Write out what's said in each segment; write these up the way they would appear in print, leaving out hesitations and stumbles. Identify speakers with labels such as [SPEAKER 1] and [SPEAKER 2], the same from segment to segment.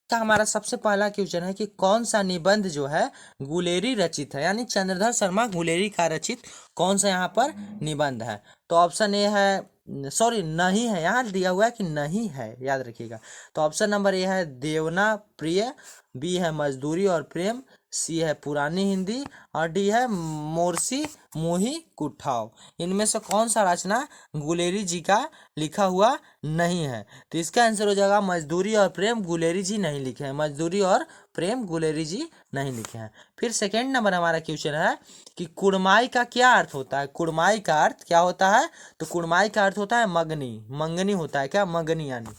[SPEAKER 1] का हमारा सबसे पहला क्वेश्चन है कि कौन सा निबंध जो है गुलेरी रचित है, यानी चंद्रधर शर्मा गुलेरी का रचित कौन सा यहाँ पर निबंध है। तो ऑप्शन ए है, सॉरी नहीं है, यहाँ दिया हुआ है कि नहीं है, याद रखिएगा। तो ऑप्शन नंबर ए है देवना प्रिय, बी है मजदूरी और प्रेम, सी है पुरानी हिंदी और डी है मोरसी मोही कुठाव। इनमें से कौन सा रचना गुलेरी जी का लिखा हुआ नहीं है? तो इसका आंसर हो जाएगा मजदूरी और प्रेम गुलेरी जी नहीं लिखे हैं, मजदूरी और प्रेम गुलेरी जी नहीं लिखे हैं। फिर सेकेंड नंबर हमारा क्वेश्चन है कि कुड़माई का क्या अर्थ होता है? कुड़माई का अर्थ क्या होता है? तो कुड़माई का अर्थ होता है मगनी, मंगनी होता है क्या, मगनी यानी,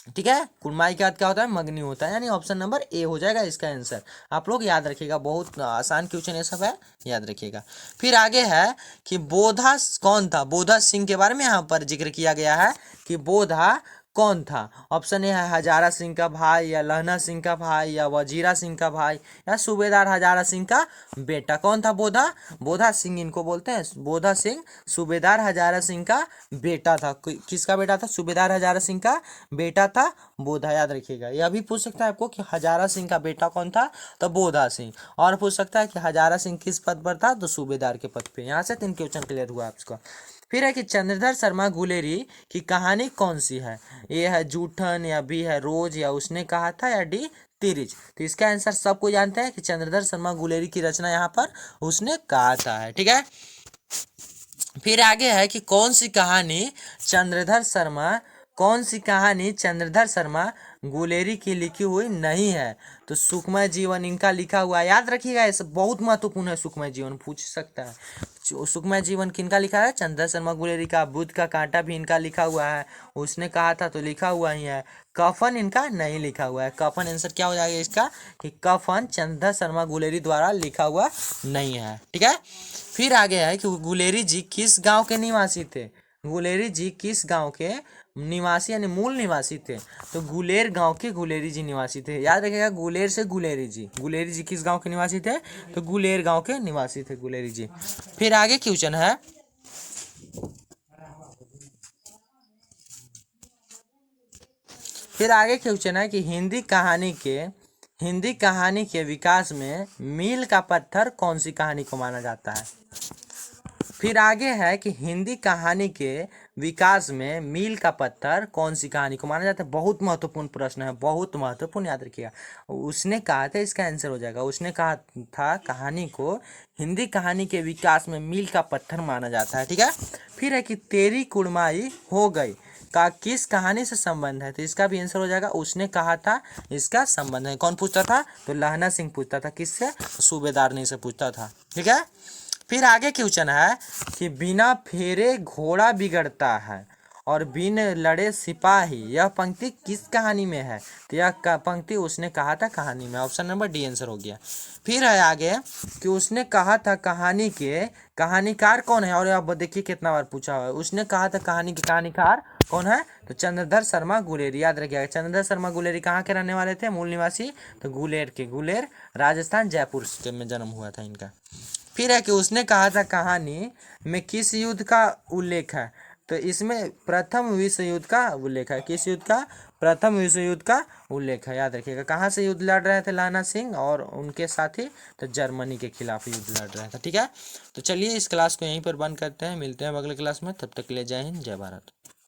[SPEAKER 1] ठीक है। कुड़माई का अर्थ क्या होता है? मगनी होता है, यानी ऑप्शन नंबर ए हो जाएगा इसका आंसर। आप लोग याद रखिएगा, बहुत आसान क्वेश्चन ये सब है, याद रखिएगा। फिर आगे है कि बोधा कौन था? बोधा सिंह के बारे में यहाँ पर जिक्र किया गया है कि बोधा कौन था। ऑप्शन ए है हजारा सिंह का भाई, या लहना सिंह का भाई, या वजीरा सिंह का भाई, या सूबेदार हजारा सिंह का बेटा। कौन था बोधा? बोधा सिंह इनको बोलते हैं। बोधा सिंह सूबेदार हजारा सिंह का बेटा था। किसका बेटा था? सूबेदार हजारा सिंह का बेटा था बोधा, याद रखिएगा। यह भी पूछ सकता है आपको कि हजारा सिंह का बेटा कौन था? तो बोधा सिंह। और पूछ सकता है कि हजारा सिंह किस पद पर था? तो सूबेदार के पद पे। यहाँ से 3 क्वेश्चन क्लियर हुआ आपका। फिर है कि चंद्रधर शर्मा गुलेरी की कहानी कौन सी है? ए है जूठन, या बी है रोज, या उसने कहा था, या डी तिरिच। तो इसका आंसर सबको जानते हैं कि चंद्रधर शर्मा गुलेरी की रचना यहाँ पर उसने कहा था है, ठीक है। फिर आगे है कि कौन सी कहानी चंद्रधर शर्मा गुलेरी की लिखी हुई नहीं है? तो सुखमय जीवन इनका लिखा हुआ है, याद रखिएगा, ये सब बहुत महत्वपूर्ण है। सुखमय जीवन पूछ सकता है। सुखमय जीवन किनका लिखा है? चंद्रधर शर्मा गुलेरी का। बुद्ध का कांटा भी इनका लिखा हुआ है, उसने कहा था तो लिखा हुआ ही है। कफन इनका नहीं लिखा हुआ है। कफन आंसर क्या हो जाएगा इसका कि कफन चंद्रधर शर्मा गुलेरी द्वारा लिखा हुआ नहीं है, ठीक है। फिर आगे है कि गुलेरी जी किस गांव के निवासी थे? गुलेरी जी किस गांव के निवासी यानी मूल निवासी थे? तो गुलेर गांव के गुलेरी जी निवासी थे, याद रखिएगा। गुलेर से गुलेरी जी किस गांव के निवासी थे? तो गुलेर गांव के निवासी थे गुलेरी जी। फिर आगे क्वेश्चन है कि हिंदी कहानी के विकास में मील का पत्थर कौन सी कहानी को माना जाता है? फिर आगे है कि हिंदी कहानी के विकास में मील का पत्थर कौन सी कहानी को माना जाता है? बहुत महत्वपूर्ण प्रश्न है, बहुत महत्वपूर्ण, याद रखिएगा। उसने कहा था, इसका आंसर हो जाएगा, उसने कहा था कहानी को हिंदी कहानी के विकास में मील का पत्थर माना जाता है, ठीक है। फिर है कि तेरी कुड़माई हो गई का किस कहानी से संबंध है? तो इसका भी आंसर हो जाएगा, उसने कहा था, इसका संबंध है। कौन पूछता था? तो लहना सिंह पूछता था। किससे? सूबेदारनी से पूछता था, ठीक है। फिर आगे क्वेश्चन है कि बिना फेरे घोड़ा बिगड़ता है और बिन लड़े सिपाही, यह पंक्ति किस कहानी में है? तो यह पंक्ति उसने कहा था कहानी में। ऑप्शन नंबर डी आंसर हो गया। फिर है आगे कि उसने कहा था कहानी के कहानीकार कौन है? और अब देखिए कितना बार पूछा हुआ है। उसने कहा था कहानी के कहानीकार कौन है? तो चंद्रधर शर्मा गुलेरी, याद रखिएगा। चंद्रधर शर्मा गुलेरी कहाँ के रहने वाले थे? मूल निवासी तो गुलेर राजस्थान जयपुर में जन्म हुआ था इनका। फिर है कि उसने कहा था कहानी में किस युद्ध का उल्लेख है? तो इसमें प्रथम विश्व युद्ध का उल्लेख है। किस युद्ध का? प्रथम विश्व युद्ध का उल्लेख है, याद रखिएगा। कहाँ से युद्ध लड़ रहे थे लहना सिंह और उनके साथी? तो जर्मनी के खिलाफ युद्ध लड़ रहे थे, ठीक है। तो चलिए इस क्लास को यहीं पर बंद करते हैं, मिलते हैं अगले क्लास में, तब तक के लिए जय हिंद जय भारत।